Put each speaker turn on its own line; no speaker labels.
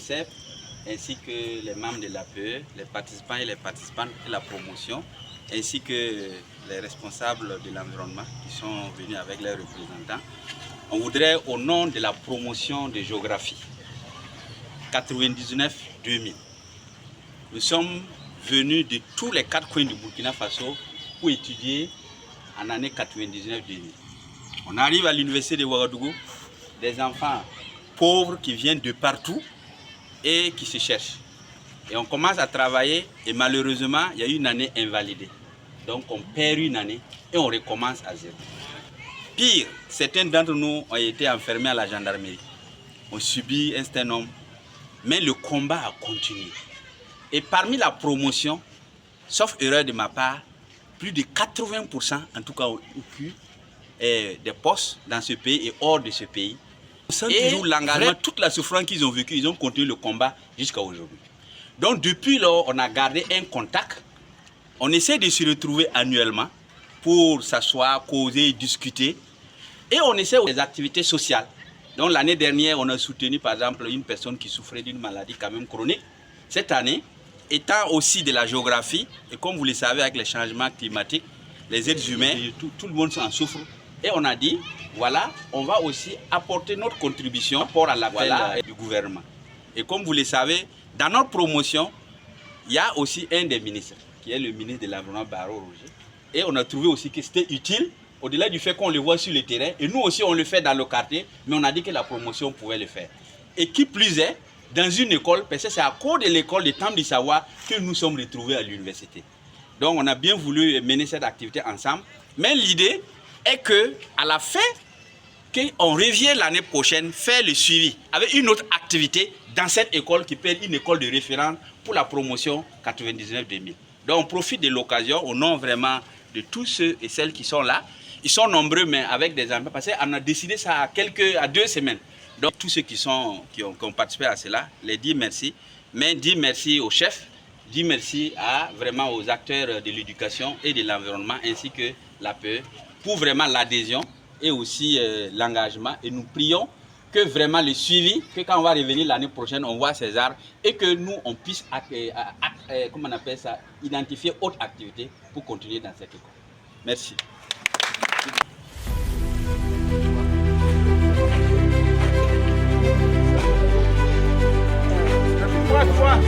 l'UNICEF, ainsi que les membres de l'APE, les participants et les participantes de la promotion, ainsi que les responsables de l'environnement qui sont venus avec leurs représentants. On voudrait, au nom de la promotion de géographie 99-2000, nous sommes venus de tous les 4 coins du Burkina Faso pour étudier en année 99-2000. On arrive à l'université de Ouagadougou, des enfants pauvres qui viennent de partout et qui se cherchent. Et on commence à travailler et malheureusement, il y a eu une année invalidée. Donc on perd une année et on recommence à zéro. Pire, certains d'entre nous ont été enfermés à la gendarmerie, ont subi un certain nombre, mais le combat a continué. Et parmi la promotion, sauf erreur de ma part, plus de 80% en tout cas ont eu des postes dans ce pays et hors de ce pays. Sans toujours l'engagement, toute la souffrance qu'ils ont vécue, ils ont continué le combat jusqu'à aujourd'hui. Donc depuis lors, on a gardé un contact. On essaie de se retrouver annuellement pour s'asseoir, causer, discuter. Et on essaie des activités sociales. Donc l'année dernière, on a soutenu par exemple une personne qui souffrait d'une maladie quand même chronique. Cette année, étant aussi de la géographie, et comme vous le savez avec les changements climatiques, les êtres humains, tout le monde en souffre. Et on a dit, voilà, on va aussi apporter notre contribution pour à l'appel du gouvernement. Et comme vous le savez, dans notre promotion, il y a aussi un des ministres, qui est le ministre de l'Environnement, Barreau Roger. Et on a trouvé aussi que c'était utile, au-delà du fait qu'on le voit sur le terrain, et nous aussi on le fait dans le quartier, mais on a dit que la promotion pouvait le faire. Et qui plus est, dans une école, parce que c'est à cause de l'école de Temple du Savoir que nous sommes retrouvés à l'université. Donc on a bien voulu mener cette activité ensemble, mais l'idée est qu'à la fin, qu'on revienne l'année prochaine faire le suivi avec une autre activité dans cette école qui peut être une école de référence pour la promotion 99-2000. Donc on profite de l'occasion au nom vraiment de tous ceux et celles qui sont là. Ils sont nombreux mais avec des enfants parce qu'on a décidé ça à 2 semaines. Donc tous ceux qui ont participé à cela, les dire merci, mais dire merci aux chefs, dire merci vraiment aux acteurs de l'éducation et de l'environnement ainsi que l'APE pour vraiment l'adhésion et aussi l'engagement. Et nous prions que vraiment le suivi, que quand on va revenir l'année prochaine, on voit ces arbres et que nous, on puisse comment on appelle ça, identifier autre activité pour continuer dans cette école. Merci.
Toi.